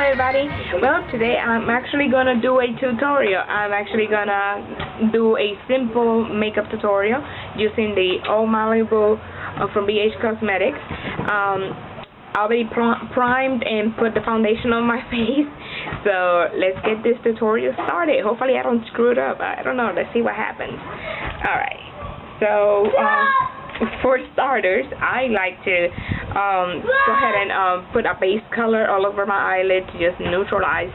everybody. Well, today I'm actually gonna do a tutorial. I'm actually gonna do a simple makeup tutorial using the All Malibu from BH Cosmetics. I'll be primed and put the foundation on my face. So let's get this tutorial started. Hopefully I don't screw it up. I don't know. Let's see what happens. Alright. So for starters, I like to go ahead and put a base color all over my eyelid to just neutralize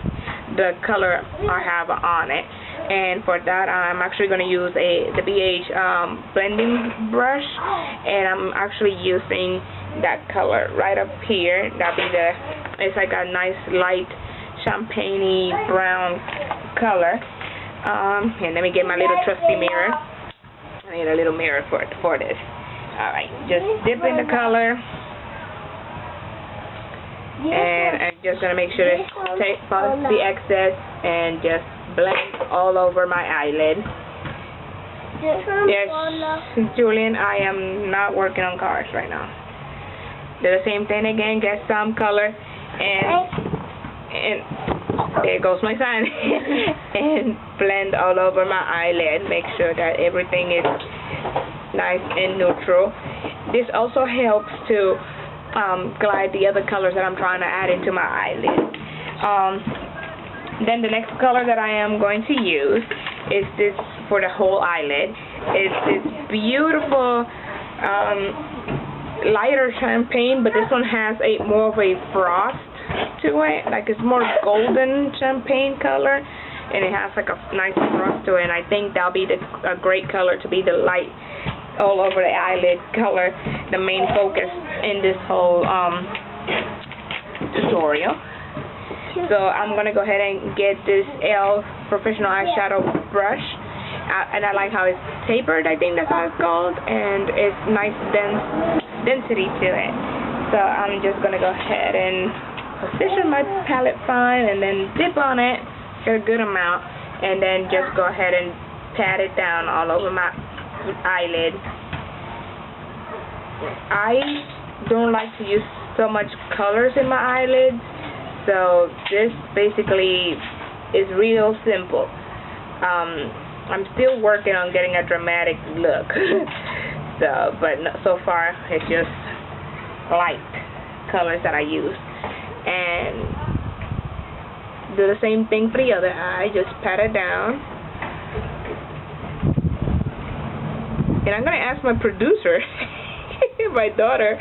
the color I have on it. And for that, I'm actually going to use the BH blending brush, and I'm actually using that color right up here. It's like a nice light champagne-y brown color. And let me get my little trusty mirror. I need a little mirror for this. Alright, just dip in the color, and I'm just going to make sure to take off the excess and just blend all over my eyelid. Yes, Julian, I am not working on cars right now. Do the same thing again, get some color, and there goes my sign. And blend all over my eyelid. Make sure that everything is nice and neutral. This also helps to glide the other colors that I'm trying to add into my eyelid. Then the next color that I am going to use is this for the whole eyelid. It's this beautiful lighter champagne, but this one has more of a frost to it. Like it's more golden champagne color, and it has like a nice frost to it. And I think that'll be a great color to be the light all over the eyelid color, the main focus in this whole tutorial. So I'm going to go ahead and get this ELF professional eyeshadow brush, and I like how it's tapered, I think that's how it's called, and it's nice density to it. So I'm just going to go ahead and position my palette fine, and then dip on it, get a good amount, and then just go ahead and pat it down all over my eyelid. I don't like to use so much colors in my eyelids, so this basically is real simple. I'm still working on getting a dramatic look. But so far it's just light colors that I use. And do the same thing for the other eye. Just pat it down. And I'm going to ask my producer, my daughter,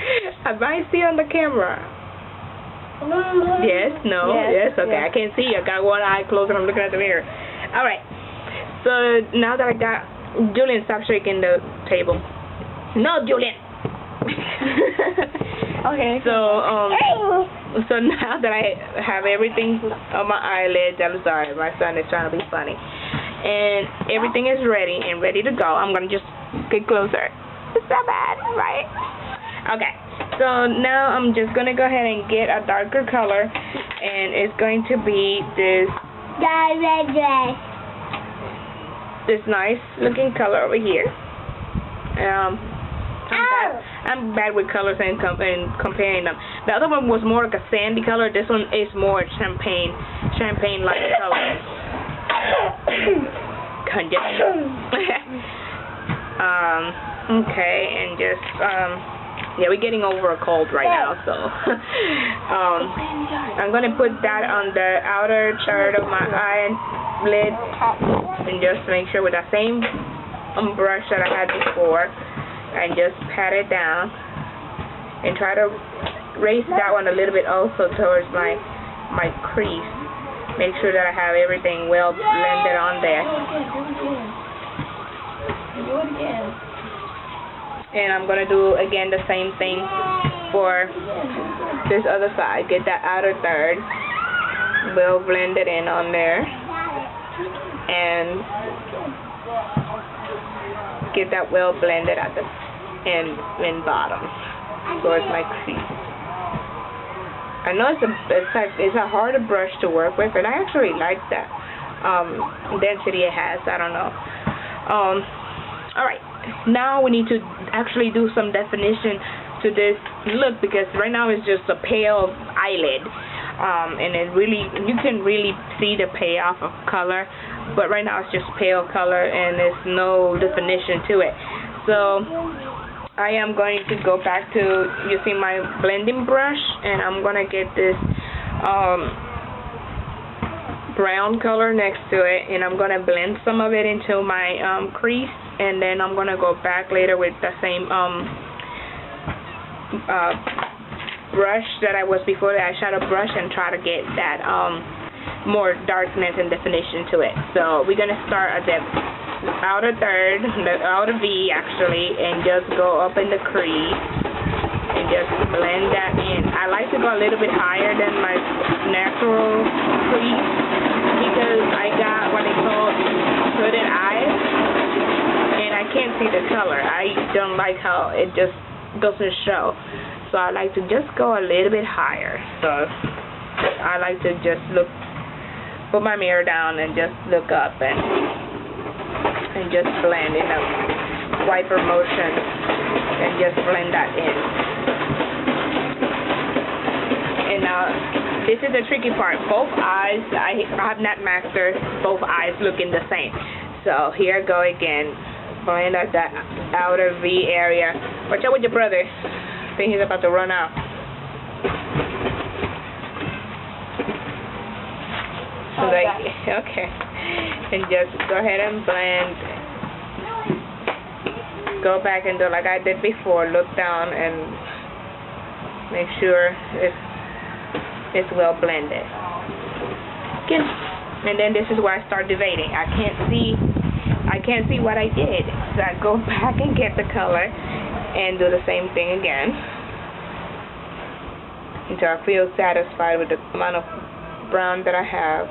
am I see on the camera? Yes, no, yes, okay, yes. I can't see. I got one eye closed and I'm looking at the mirror. Alright, so now that I got, Julian, stop shaking the table. No, Julian! Okay. So now that I have everything on my eyelids, I'm sorry, my son is trying to be funny. And everything is ready and ready to go. I'm going to just get closer. It's not bad, right? Okay, so now I'm just going to go ahead and get a darker color, and it's going to be this nice looking color over here. I'm bad with colors and comparing them. The other one was more like a sandy color. This one is more champagne-like color. Okay, and just yeah, we're getting over a cold right now, so I'm gonna put that on the outer third of my eyelid, and just make sure with the same brush that I had before, and just pat it down, and try to raise that one a little bit also towards my crease. Make sure that I have everything well blended on there. Do it again. And I'm going to do again the same thing for this other side. Get that outer third well blended in on there. And get that well blended at the end and bottom towards my crease. I know it's a harder brush to work with, and I actually like that density it has. I don't know. Alright, now we need to actually do some definition to this look, because right now it's just a pale eyelid. and it really, you can really see the payoff of color, but right now it's just pale color and there's no definition to it. So I am going to go back to using my blending brush, and I'm going to get this brown color next to it, and I'm going to blend some of it into my crease, and then I'm going to go back later with the same brush that I was before, the eyeshadow brush, and try to get that more darkness and definition to it. So we're going to start at the outer third, the outer V actually, and just go up in the crease and just blend that in. I like to go a little bit higher than my natural crease because I got what they call hooded eyes, and I can't see the color. I don't like how it just doesn't show. So I like to just go a little bit higher. So I like to just put my mirror down and just look up and just blend in a wiper motion and just blend that in. And now this is the tricky part. Both eyes, I have not mastered both eyes looking the same. So here I go again. Blend out that outer V area. Watch out with your brother. I think he's about to run out. So okay. And just go ahead and blend. Go back and do like I did before. Look down and make sure it's well blended. Okay. And then this is where I start debating. I can't see what I did. So I go back and get the color and do the same thing again until I feel satisfied with the amount of brown that I have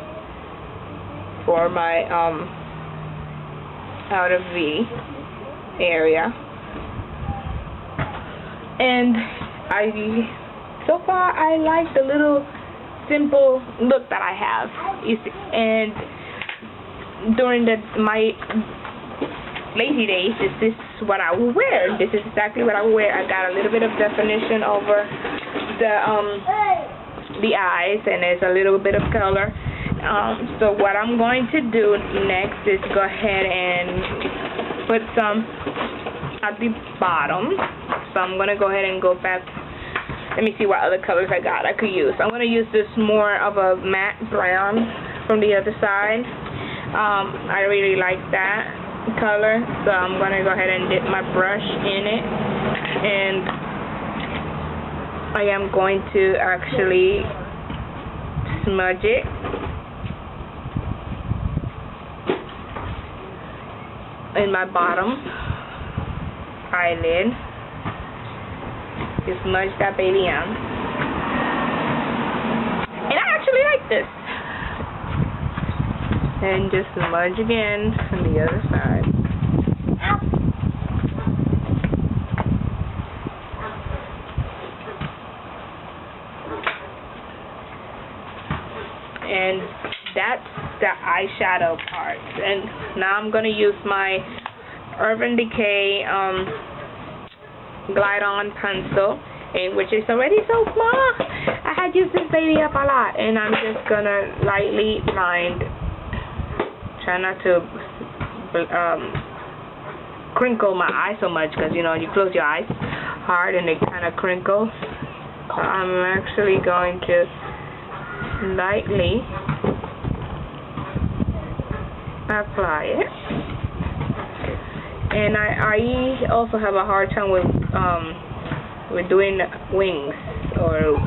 for my outer V area. And so far I like the little simple look that I have. And during my lazy days, this is what I will wear. This is exactly what I will wear. I got a little bit of definition over the eyes, and there's a little bit of color. So what I'm going to do next is go ahead and put some at the bottom. So I'm going to go ahead and go back. Let me see what other colors I got I could use. I'm going to use this more of a matte brown from the other side. I really like that color, so I'm going to go ahead and dip my brush in it, and I am going to actually smudge it in my bottom eyelid. Just smudge that baby on, and I actually like this. And just smudge again on the other side. And that's the eyeshadow part. And now I'm going to use my Urban Decay Glide On pencil, which is already so small. I had used this baby up a lot, and I'm just going to lightly line. Try not to crinkle my eye so much, because you close your eyes hard and they kind of crinkle. So I'm actually going to lightly apply it. And I also have a hard time with doing wings or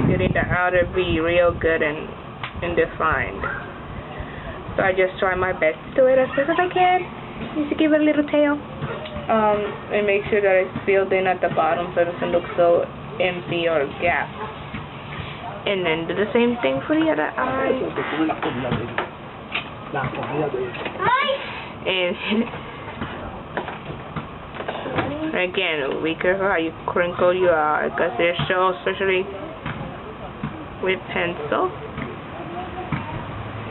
getting the outer V real good and defined. So I just try my best to do it as best as I can, just to give it a little tail, and make sure that it's filled in at the bottom so it doesn't look so empty or gap. And then do the same thing for the other eye. And again, be careful how you crinkle your eye, because they show, especially with pencil.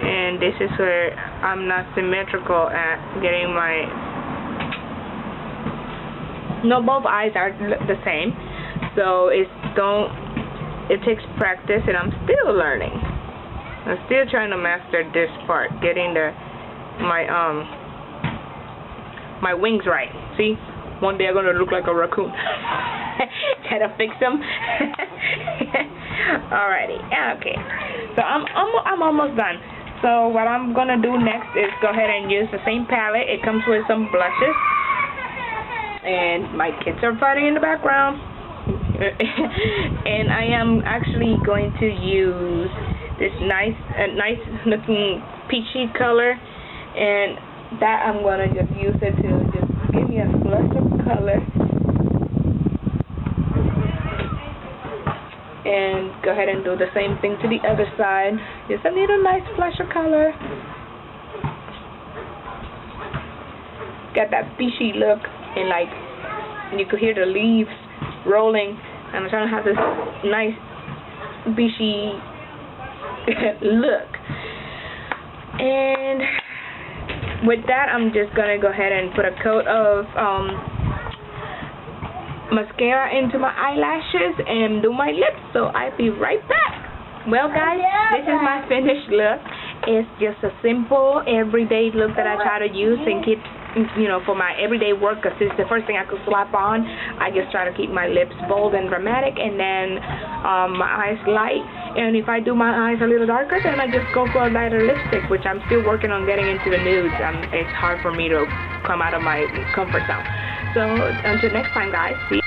And this is where I'm not symmetrical at getting my... No, both eyes are the same, so don't it takes practice, and I'm still learning. I'm still trying to master this part, getting my wings right. See, one day I'm gonna look like a raccoon. Gotta fix them. Alrighty, okay. So I'm almost done. So what I'm gonna do next is go ahead and use the same palette. It comes with some blushes, and my kids are fighting in the background. And I am actually going to use this nice looking peachy color, and that I'm gonna just use it to just give me a flush of color. And go ahead and do the same thing to the other side. Just a little nice flush of color. Got that peachy look, and like you could hear the leaves rolling. I'm trying to have this nice beachy look. And with that, I'm just gonna go ahead and put a coat of mascara into my eyelashes and do my lips. So I'll be right back. Well, guys, this is my finished look. It's just a simple everyday look that I try to use and keep, you know, for my everyday work, because it's the first thing I could slap on. I just try to keep my lips bold and dramatic, and then my eyes light. And if I do my eyes a little darker, then I just go for a lighter lipstick, which I'm still working on getting into the nudes. It's hard for me to come out of my comfort zone. So until next time, guys, see you.